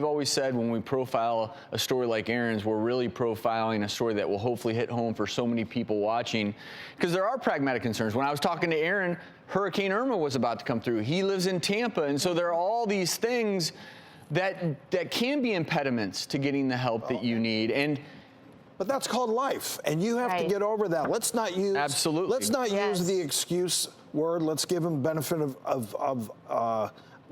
we've always said when we profile a story like Aaron's, we're really profiling a story that will hopefully hit home for so many people watching, because there are pragmatic concerns. When I was talking to Aaron, Hurricane Irma was about to come through. He lives in Tampa, and so there are all these things that can be impediments to getting the help that you need. But that's called life, and you have to get over that. Let's not use Let's not use the excuse word. Let's give him benefit of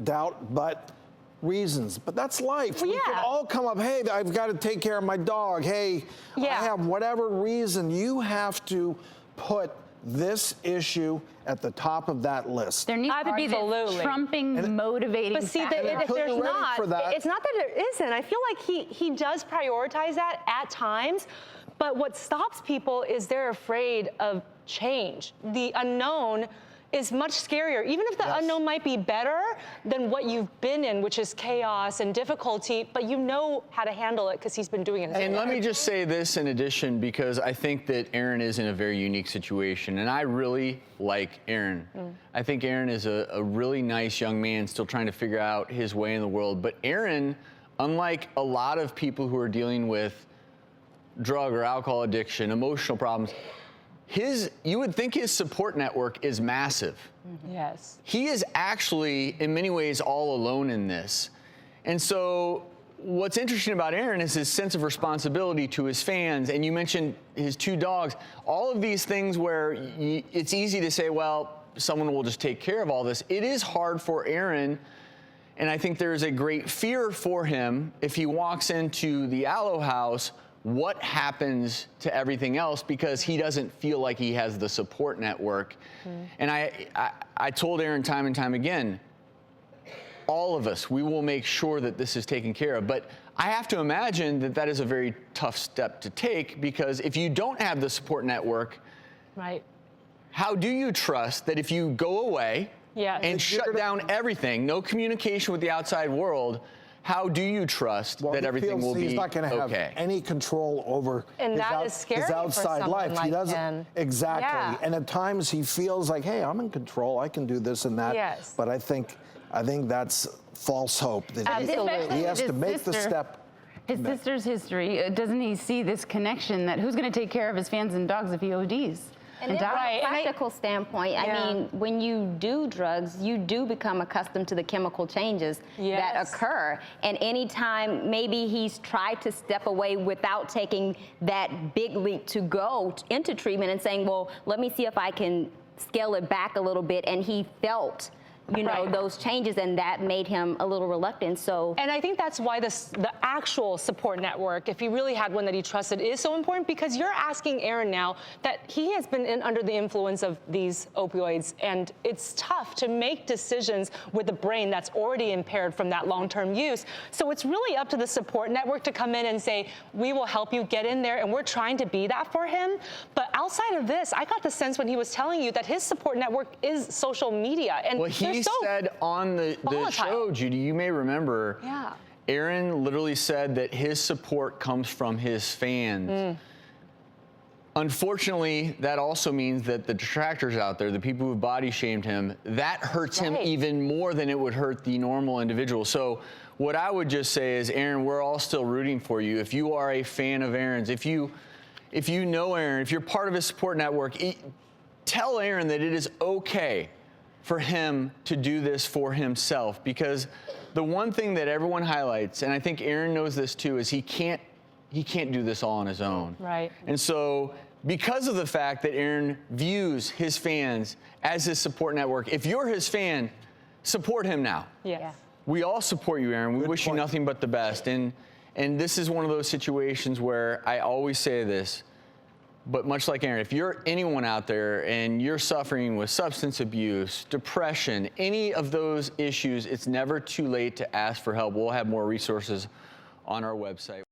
doubt, but reasons. But that's life. Well, we can all come up. Hey, I've got to take care of my dog. Hey, I have whatever reason. You have to put this issue at the top of that list. There needs to be this trumping, motivating. But see, if there's not, it's not that there isn't. I feel like he does prioritize that at times, but what stops people is they're afraid of change. The unknown is much scarier, even if the unknown might be better than what you've been in, which is chaos and difficulty, but you know how to handle it because he's been doing it. And let me just say this in addition, because I think that Aaron is in a very unique situation, and I really like Aaron. I think Aaron is a really nice young man still trying to figure out his way in the world, but Aaron, unlike a lot of people who are dealing with drug or alcohol addiction, emotional problems, you would think his support network is massive. Yes. He is actually, in many ways, all alone in this. And so what's interesting about Aaron is his sense of responsibility to his fans. And you mentioned his 2 dogs. All of these things where it's easy to say, well, someone will just take care of all this. It is hard for Aaron. And I think there's a great fear for him if he walks into the Aloe house, what happens to everything else, because he doesn't feel like he has the support network. And I told Aaron time and time again, all of us, we will make sure that this is taken care of. But I have to imagine that that is a very tough step to take, because if you don't have the support network, how do you trust that if you go away and shut down everything, no communication with the outside world, how do you trust that everything will be okay? He's not going to have any control over his outside life. Like he doesn't exactly. And at times he feels like, hey, I'm in control. I can do this and that. But I think that's false hope. That he has to make the step. His sister's history, doesn't he see this connection that who's going to take care of his fans and dogs if he ODs? And from a practical standpoint, I mean, when you do drugs, you do become accustomed to the chemical changes that occur. And anytime maybe he's tried to step away without taking that big leap to go into treatment and saying, well, let me see if I can scale it back a little bit. And he felt, you know, those changes, and that made him a little reluctant. So, and I think that's why the actual support network, if he really had one that he trusted, is so important, because you're asking Aaron now that he has been under the influence of these opioids, and it's tough to make decisions with a brain that's already impaired from that long-term use. So it's really up to the support network to come in and say, we will help you get in there, and we're trying to be that for him. But outside of this, I got the sense when he was telling you that his support network is social media. And he said on the show, Judy, you may remember, Aaron literally said that his support comes from his fans. Unfortunately, that also means that the detractors out there, the people who body shamed him, that hurts him even more than it would hurt the normal individual. So what I would just say is, Aaron, we're all still rooting for you. If you are a fan of Aaron's, if you know Aaron, if you're part of his support network, tell Aaron that it is okay for him to do this for himself, because the one thing that everyone highlights, and I think Aaron knows this too, is he can't do this all on his own. And so because of the fact that Aaron views his fans as his support network, if you're his fan, support him now. We all support you, Aaron. We wish you nothing but the best. And this is one of those situations where I always say this, but much like Aaron, if you're anyone out there and you're suffering with substance abuse, depression, any of those issues, it's never too late to ask for help. We'll have more resources on our website.